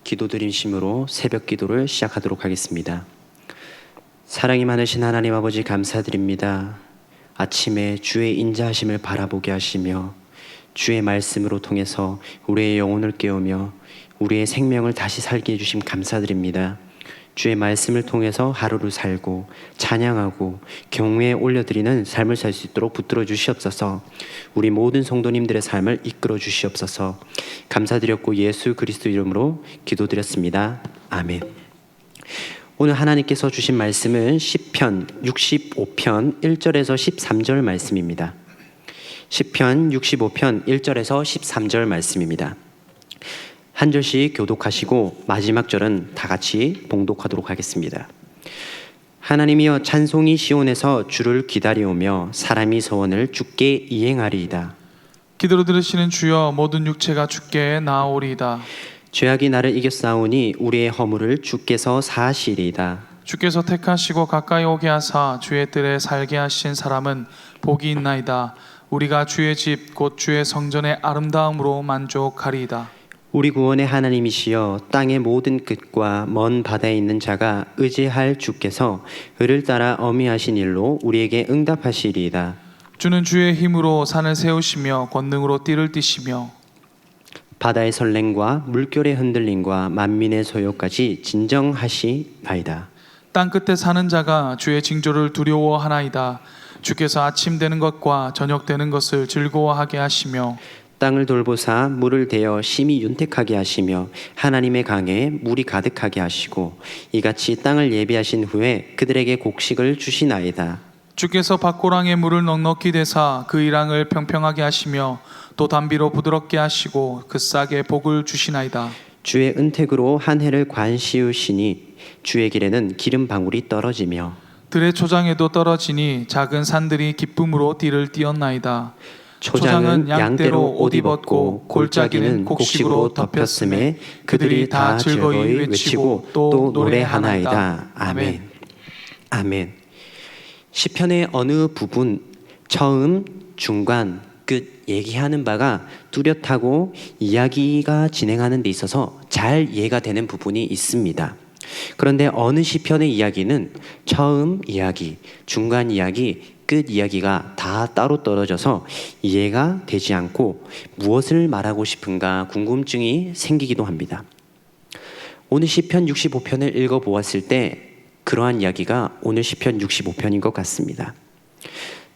기도드림심으로 새벽 기도를 시작하도록 하겠습니다. 사랑이 많으신 하나님 아버지 감사드립니다. 아침에 주의 인자하심을 바라보게 하시며 주의 말씀으로 통해서 우리의 영혼을 깨우며 우리의 생명을 다시 살게 해주심 감사드립니다. 주의 말씀을 통해서 하루를 살고 찬양하고 경외에 올려드리는 삶을 살 수 있도록 붙들어 주시옵소서. 우리 모든 성도님들의 삶을 이끌어 주시옵소서. 감사드렸고 예수 그리스도 이름으로 기도드렸습니다. 아멘. 오늘 하나님께서 주신 말씀은 시편 65편 1절에서 13절 말씀입니다. 시편 65편 1절에서 13절 말씀입니다. 한 절씩 교독하시고 마지막 절은 다 같이 봉독하도록 하겠습니다. 하나님이여 찬송이 시온에서 주를 기다려오며 사람이 서원을 주께 이행하리이다. 기도로 들으시는 주여 모든 육체가 주께 나아오리이다. 죄악이 나를 이겼사오니 우리의 허물을 주께서 사하시리이다. 주께서 택하시고 가까이 오게 하사 주의 뜰에 살게 하신 사람은 복이 있나이다. 우리가 주의 집 곧 주의 성전의 아름다움으로 만족하리이다. 우리 구원의 하나님이시여 땅의 모든 끝과 먼 바다에 있는 자가 의지할 주께서 을을 따라 어미하신 일로 우리에게 응답하시리이다. 주는 주의 힘으로 산을 세우시며 권능으로 띠를 띠시며 바다의 설렘과 물결의 흔들림과 만민의 소요까지 진정하시나이다. 땅 끝에 사는 자가 주의 징조를 두려워하나이다. 주께서 아침 되는 것과 저녁 되는 것을 즐거워하게 하시며 땅을 돌보사 물을 대어 심히 윤택하게 하시며 하나님의 강에 물이 가득하게 하시고 이같이 땅을 예비하신 후에 그들에게 곡식을 주시나이다. 주께서 밭고랑에 물을 넉넉히 대사 그 일항을 평평하게 하시며 또 담비로 부드럽게 하시고 그 싹에 복을 주시나이다. 주의 은택으로 한 해를 관시우시니 주의 길에는 기름 방울이 떨어지며 들의 초장에도 떨어지니 작은 산들이 기쁨으로 띠를 띄었나이다. 초장은 양떼로 옷 입었고 골짜기는 곡식으로 덮였음에 그들이 다 즐거이 외치고 또 노래하나이다. 아멘. 아멘. 시편의 어느 부분 처음, 중간, 끝 얘기하는 바가 뚜렷하고 이야기가 진행하는 데 있어서 잘 이해가 되는 부분이 있습니다. 그런데 어느 시편의 이야기는 처음 이야기, 중간 이야기, 끝 이야기가 다 따로 떨어져서 이해가 되지 않고 무엇을 말하고 싶은가 궁금증이 생기기도 합니다. 오늘 시편 65편을 읽어보았을 때 그러한 이야기가 오늘 시편 65편인 것 같습니다.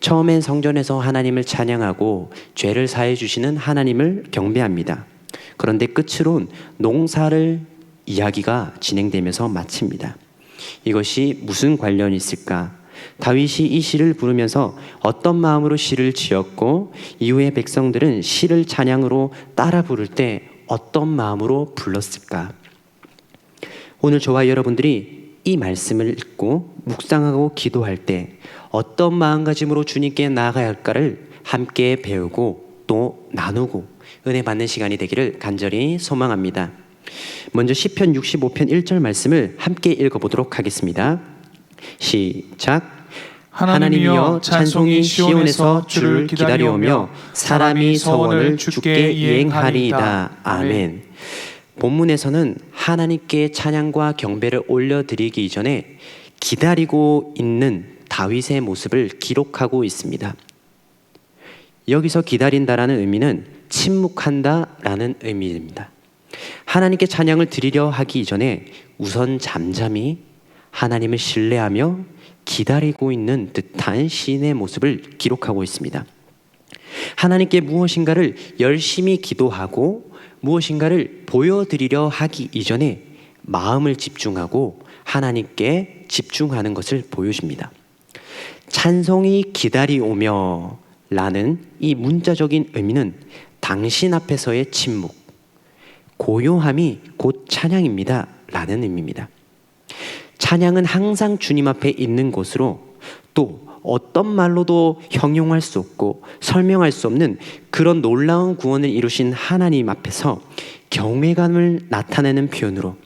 처음엔 성전에서 하나님을 찬양하고 죄를 사해 주시는 하나님을 경배합니다. 그런데 끝으론 농사를 이야기가 진행되면서 마칩니다. 이것이 무슨 관련이 있을까? 다윗이 이 시를 부르면서 어떤 마음으로 시를 지었고 이후에 백성들은 시를 찬양으로 따라 부를 때 어떤 마음으로 불렀을까? 오늘 저와 여러분들이 이 말씀을 읽고 묵상하고 기도할 때 어떤 마음가짐으로 주님께 나아가야 할까를 함께 배우고 또 나누고 은혜 받는 시간이 되기를 간절히 소망합니다. 먼저 시편 65편 1절 말씀을 함께 읽어보도록 하겠습니다. 시작. 하나님이여 찬송이 시온에서 주를 기다려오며 사람이 서원을 주께 이행하리이다. 아멘. 본문에서는 하나님께 찬양과 경배를 올려드리기 이전에 기다리고 있는 다윗의 모습을 기록하고 있습니다. 여기서 기다린다라는 의미는 침묵한다라는 의미입니다. 하나님께 찬양을 드리려 하기 이전에 우선 잠잠히 하나님을 신뢰하며 기다리고 있는 듯한 시인의 모습을 기록하고 있습니다. 하나님께 무엇인가를 열심히 기도하고 무엇인가를 보여드리려 하기 이전에 마음을 집중하고 하나님께 집중하는 것을 보여줍니다. 찬송이 기다리오며 라는 이 문자적인 의미는 당신 앞에서의 침묵, 고요함이 곧 찬양입니다 라는 의미입니다. 찬양은 항상 주님 앞에 있는 곳으로 또 어떤 말로도 형용할 수 없고 설명할 수 없는 그런 놀라운 구원을 이루신 하나님 앞에서 경외감을 나타내는 표현으로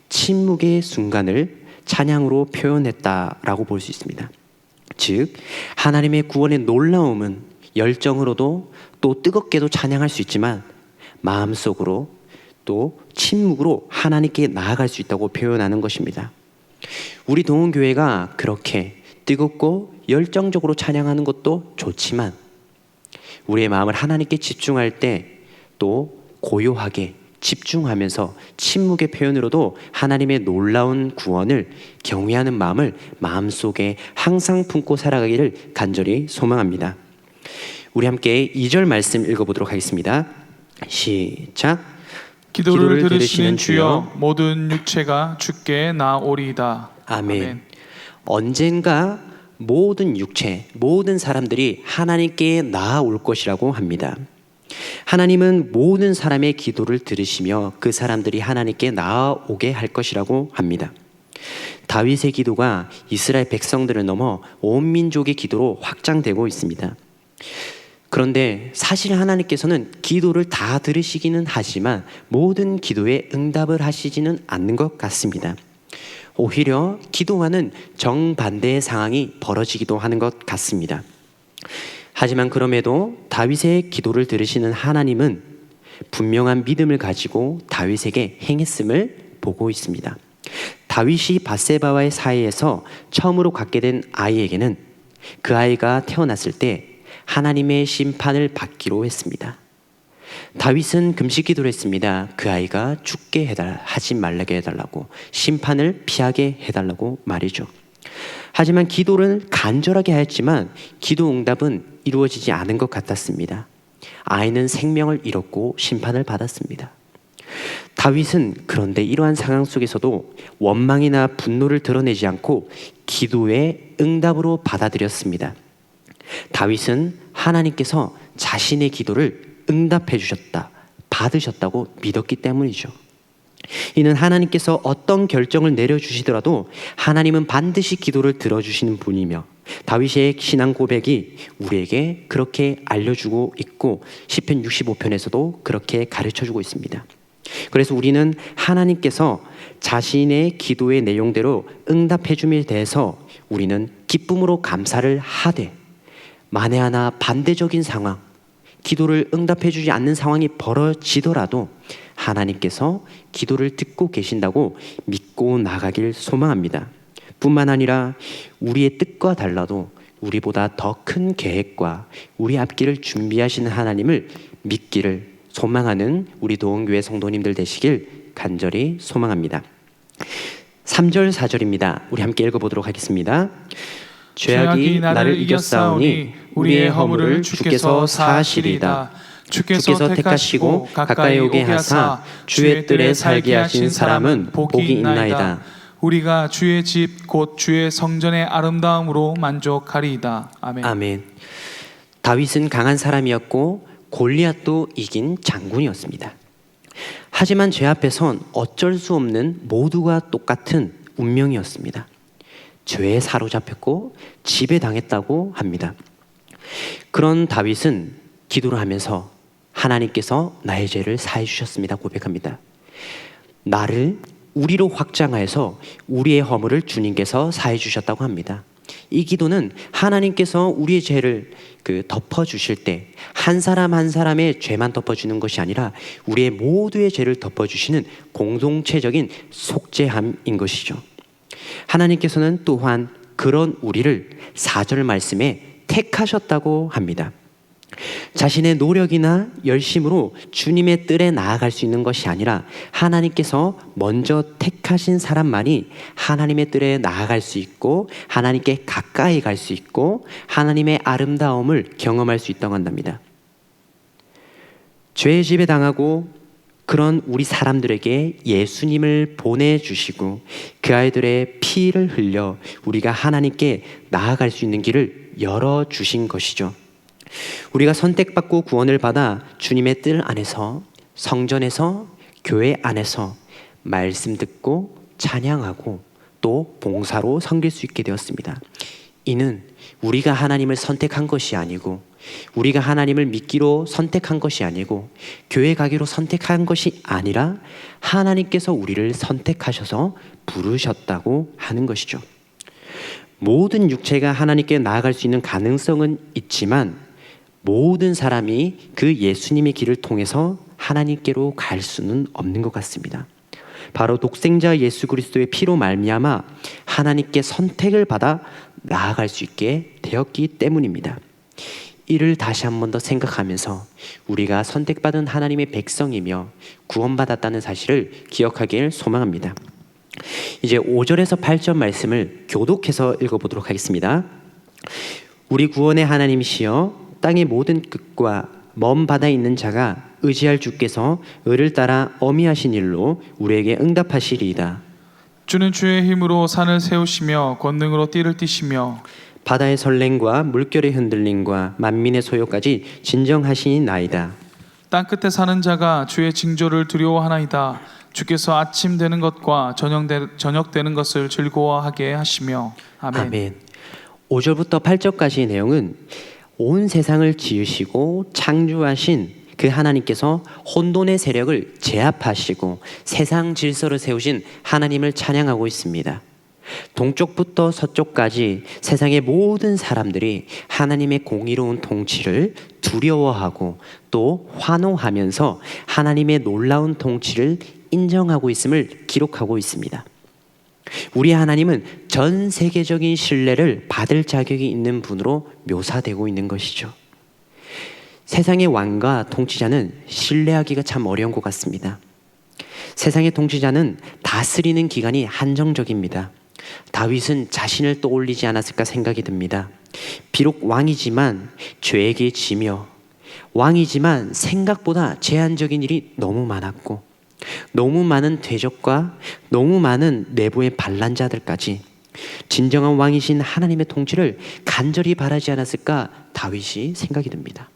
침묵의 순간을 찬양으로 표현했다라고 볼 수 있습니다. 즉 하나님의 구원의 놀라움은 열정으로도 또 뜨겁게도 찬양할 수 있지만 마음속으로 또 침묵으로 하나님께 나아갈 수 있다고 표현하는 것입니다. 우리 동원교회가 그렇게 뜨겁고 열정적으로 찬양하는 것도 좋지만 우리의 마음을 하나님께 집중할 때 또 고요하게 집중하면서 침묵의 표현으로도 하나님의 놀라운 구원을 경외하는 마음을 마음속에 항상 품고 살아가기를 간절히 소망합니다. 우리 함께 2절 말씀 읽어보도록 하겠습니다. 시작. 기도를 들으시는 주여 모든 육체가 주께 나오리이다. 아멘. 언젠가 모든 육체, 모든 사람들이 하나님께 나아올 것이라고 합니다. 하나님은 모든 사람의 기도를 들으시며 그 사람들이 하나님께 나아오게 할 것이라고 합니다. 다윗의 기도가 이스라엘 백성들을 넘어 온 민족의 기도로 확장되고 있습니다. 그런데 사실 하나님께서는 기도를 다 들으시기는 하지만 모든 기도에 응답을 하시지는 않는 것 같습니다. 오히려 기도와는 정반대의 상황이 벌어지기도 하는 것 같습니다. 하지만 그럼에도 다윗의 기도를 들으시는 하나님은 분명한 믿음을 가지고 다윗에게 행했음을 보고 있습니다. 다윗이 밧세바와의 사이에서 처음으로 갖게 된 아이에게는 그 아이가 태어났을 때 하나님의 심판을 받기로 했습니다. 다윗은 금식 기도를 했습니다. 그 아이가 죽게 하지 말게 해달라고, 심판을 피하게 해달라고 말이죠. 하지만 기도를 간절하게 하였지만 기도 응답은 이루어지지 않은 것 같았습니다. 아이는 생명을 잃었고 심판을 받았습니다. 다윗은 그런데 이러한 상황 속에서도 원망이나 분노를 드러내지 않고 기도의 응답으로 받아들였습니다. 다윗은 하나님께서 자신의 기도를 응답해 주셨다, 받으셨다고 믿었기 때문이죠. 이는 하나님께서 어떤 결정을 내려주시더라도 하나님은 반드시 기도를 들어주시는 분이며 다윗의 신앙 고백이 우리에게 그렇게 알려주고 있고 시편 65편에서도 그렇게 가르쳐주고 있습니다. 그래서 우리는 하나님께서 자신의 기도의 내용대로 응답해 줌에 대해서 우리는 기쁨으로 감사를 하되, 만에 하나 반대적인 상황, 기도를 응답해 주지 않는 상황이 벌어지더라도 하나님께서 기도를 듣고 계신다고 믿고 나가길 소망합니다. 뿐만 아니라 우리의 뜻과 달라도 우리보다 더 큰 계획과 우리 앞길을 준비하시는 하나님을 믿기를 소망하는 우리 도원교회 성도님들 되시길 간절히 소망합니다. 3절 4절입니다. 우리 함께 읽어보도록 하겠습니다. 죄악이 나를 이겼사오니 우리의 허물을 주께서 사하시리이다. 주께서 택하시고 가까이 오게 하사 주의 뜰에 살게 하신 사람은 복이 있나이다. 우리가 주의 집 곧 주의 성전의 아름다움으로 만족하리이다. 아멘. 아멘. 다윗은 강한 사람이었고 골리앗도 이긴 장군이었습니다. 하지만 죄 앞에선 어쩔 수 없는 모두가 똑같은 운명이었습니다. 죄에 사로잡혔고 지배당했다고 합니다. 그런 다윗은 기도를 하면서 하나님께서 나의 죄를 사해 주셨습니다 고백합니다. 나를 우리로 확장하여서 우리의 허물을 주님께서 사해 주셨다고 합니다. 이 기도는 하나님께서 우리의 죄를 덮어주실 때 한 사람 한 사람의 죄만 덮어주는 것이 아니라 우리의 모두의 죄를 덮어주시는 공동체적인 속죄함인 것이죠. 하나님께서는 또한 그런 우리를 4절 말씀에 택하셨다고 합니다. 자신의 노력이나 열심으로 주님의 뜰에 나아갈 수 있는 것이 아니라 하나님께서 먼저 택하신 사람만이 하나님의 뜰에 나아갈 수 있고 하나님께 가까이 갈 수 있고 하나님의 아름다움을 경험할 수 있다고 한답니다. 죄의 지배 당하고 그런 우리 사람들에게 예수님을 보내주시고 그 아이들의 피를 흘려 우리가 하나님께 나아갈 수 있는 길을 열어주신 것이죠. 우리가 선택받고 구원을 받아 주님의 뜰 안에서, 성전에서, 교회 안에서 말씀 듣고 찬양하고 또 봉사로 섬길 수 있게 되었습니다. 이는 우리가 하나님을 선택한 것이 아니고 우리가 하나님을 믿기로 선택한 것이 아니고 교회 가기로 선택한 것이 아니라 하나님께서 우리를 선택하셔서 부르셨다고 하는 것이죠. 모든 육체가 하나님께 나아갈 수 있는 가능성은 있지만 모든 사람이 그 예수님의 길을 통해서 하나님께로 갈 수는 없는 것 같습니다. 바로 독생자 예수 그리스도의 피로 말미암아 하나님께 선택을 받아 나아갈 수 있게 되었기 때문입니다. 이를 다시 한 번 더 생각하면서 우리가 선택받은 하나님의 백성이며 구원받았다는 사실을 기억하길 소망합니다. 이제 5절에서 8절 말씀을 교독해서 읽어보도록 하겠습니다. 우리 구원의 하나님이시여 땅의 모든 끝과 먼 바다에 있는 자가 의지할 주께서 을을 따라 어미하신 일로 우리에게 응답하시리이다. 주는 주의 힘으로 산을 세우시며 권능으로 띠를 띠시며 바다의 설렘과 물결의 흔들림과 만민의 소요까지 진정하시나이다. 땅끝에 사는 자가 주의 징조를 두려워하나이다. 주께서 아침 되는 것과 저녁 되는 것을 즐거워하게 하시며. 아멘. 아멘. 5절부터 8절까지의 내용은 온 세상을 지으시고 창조하신 그 하나님께서 혼돈의 세력을 제압하시고 세상 질서를 세우신 하나님을 찬양하고 있습니다. 동쪽부터 서쪽까지 세상의 모든 사람들이 하나님의 공의로운 통치를 두려워하고 또 환호하면서 하나님의 놀라운 통치를 인정하고 있음을 기록하고 있습니다. 우리 하나님은 전 세계적인 신뢰를 받을 자격이 있는 분으로 묘사되고 있는 것이죠. 세상의 왕과 통치자는 신뢰하기가 참 어려운 것 같습니다. 세상의 통치자는 다스리는 기간이 한정적입니다. 다윗은 자신을 떠올리지 않았을까 생각이 듭니다. 비록 왕이지만 죄에게 지며 왕이지만 생각보다 제한적인 일이 너무 많았고 너무 많은 대적과 너무 많은 내부의 반란자들까지 진정한 왕이신 하나님의 통치를 간절히 바라지 않았을까 다윗이 생각이 듭니다.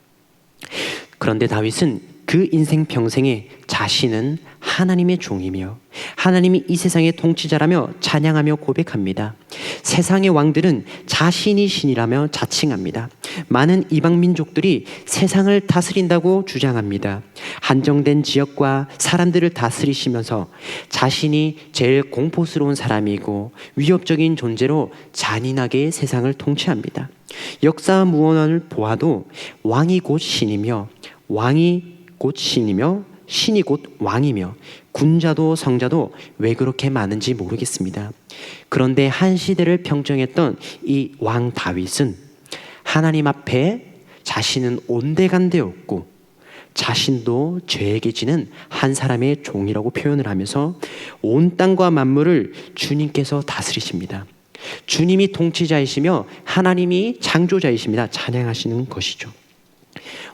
그런데 다윗은 그 인생 평생에 자신은 하나님의 종이며 하나님이 이 세상의 통치자라며 찬양하며 고백합니다. 세상의 왕들은 자신이 신이라며 자칭합니다. 많은 이방 민족들이 세상을 다스린다고 주장합니다. 한정된 지역과 사람들을 다스리시면서 자신이 제일 공포스러운 사람이고 위협적인 존재로 잔인하게 세상을 통치합니다. 역사 무언을 보아도 왕이 곧 신이며 왕이 곧 신이며 신이 곧 왕이며 군자도 성자도 왜 그렇게 많은지 모르겠습니다. 그런데 한 시대를 평정했던 이 왕 다윗은 하나님 앞에 자신은 온데간데없고 자신도 죄에게 지는 한 사람의 종이라고 표현을 하면서 온 땅과 만물을 주님께서 다스리십니다. 주님이 통치자이시며 하나님이 창조자이십니다. 찬양하시는 것이죠.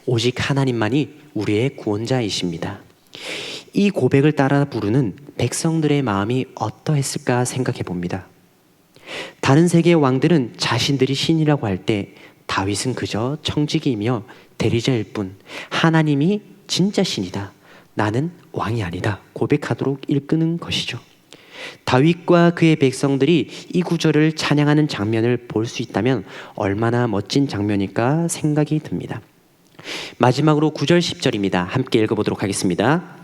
오직 하나님만이 우리의 구원자이십니다. 이 고백을 따라 부르는 백성들의 마음이 어떠했을까 생각해 봅니다. 다른 세계의 왕들은 자신들이 신이라고 할 때 다윗은 그저 청지기이며 대리자일 뿐 하나님이 진짜 신이다. 나는 왕이 아니다. 고백하도록 이끄는 것이죠. 다윗과 그의 백성들이 이 구절을 찬양하는 장면을 볼 수 있다면 얼마나 멋진 장면일까 생각이 듭니다. 마지막으로 9절 10절입니다. 함께 읽어보도록 하겠습니다.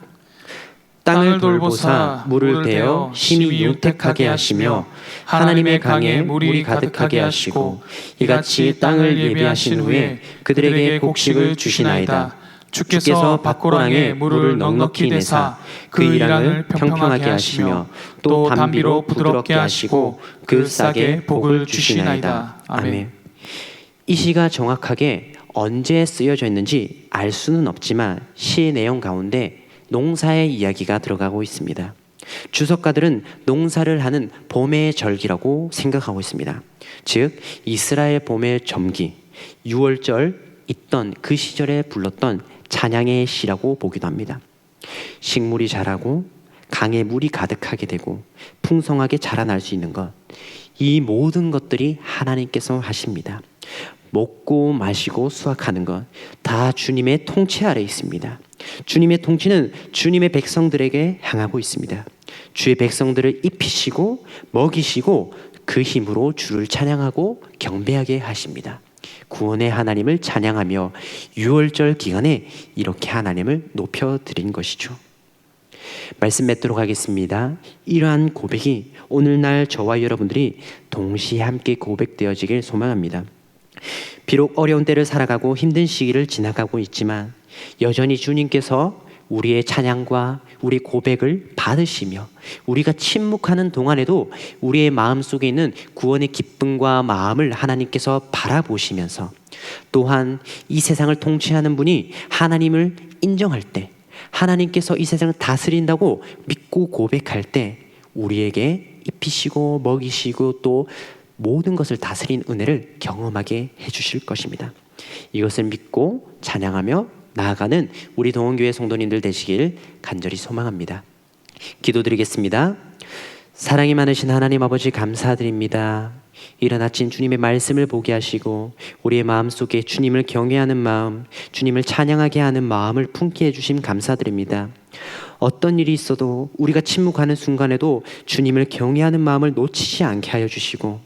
땅을 돌보사 물을 대어 심히 윤택하게 하시며 하나님의 강에 물이 가득하게 하시고 이같이 땅을 예비하신 후에 그들에게 곡식을 주시나이다. 주께서 밭고랑에 물을 넉넉히 내사 그 일양을 평평하게 하시며 또 담비로 부드럽게 하시고 그 싹에 복을 주시나이다. 아멘. 이 시가 정확하게 언제 쓰여져 있는지 알 수는 없지만 시의 내용 가운데 농사의 이야기가 들어가고 있습니다. 주석가들은 농사를 하는 봄의 절기라고 생각하고 있습니다. 즉 이스라엘 봄의 점기 6월절 있던 그 시절에 불렀던 찬양의 시라고 보기도 합니다. 식물이 자라고 강에 물이 가득하게 되고 풍성하게 자라날 수 있는 것, 이 모든 것들이 하나님께서 하십니다. 먹고 마시고 수확하는 것 다 주님의 통치 아래 있습니다. 주님의 통치는 주님의 백성들에게 향하고 있습니다. 주의 백성들을 입히시고 먹이시고 그 힘으로 주를 찬양하고 경배하게 하십니다. 구원의 하나님을 찬양하며 6월절 기간에 이렇게 하나님을 높여드린 것이죠. 말씀 맺도록 하겠습니다. 이러한 고백이 오늘날 저와 여러분들이 동시에 함께 고백되어지길 소망합니다. 비록 어려운 때를 살아가고 힘든 시기를 지나가고 있지만 여전히 주님께서 우리의 찬양과 우리 고백을 받으시며 우리가 침묵하는 동안에도 우리의 마음속에 있는 구원의 기쁨과 마음을 하나님께서 바라보시면서 또한 이 세상을 통치하는 분이 하나님을 인정할 때, 하나님께서 이 세상을 다스린다고 믿고 고백할 때 우리에게 입히시고 먹이시고 또 모든 것을 다스린 은혜를 경험하게 해주실 것입니다. 이것을 믿고 찬양하며 나아가는 우리 동원교회 성도님들 되시길 간절히 소망합니다. 기도드리겠습니다. 사랑이 많으신 하나님 아버지 감사드립니다. 이른 아침 주님의 말씀을 보게 하시고 우리의 마음속에 주님을 경외하는 마음, 주님을 찬양하게 하는 마음을 품게 해주심 감사드립니다. 어떤 일이 있어도 우리가 침묵하는 순간에도 주님을 경외하는 마음을 놓치지 않게 하여 주시고,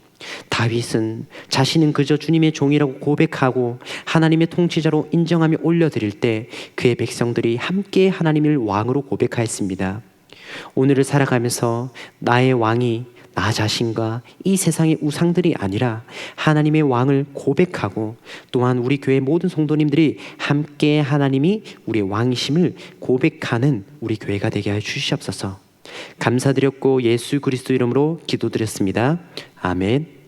다윗은 자신은 그저 주님의 종이라고 고백하고 하나님의 통치자로 인정하며 올려드릴 때 그의 백성들이 함께 하나님을 왕으로 고백하였습니다. 오늘을 살아가면서 나의 왕이 나 자신과 이 세상의 우상들이 아니라 하나님의 왕을 고백하고, 또한 우리 교회 모든 성도님들이 함께 하나님이 우리의 왕이심을 고백하는 우리 교회가 되게 하여 주시옵소서. 감사드렸고 예수 그리스도 이름으로 기도드렸습니다. 아멘.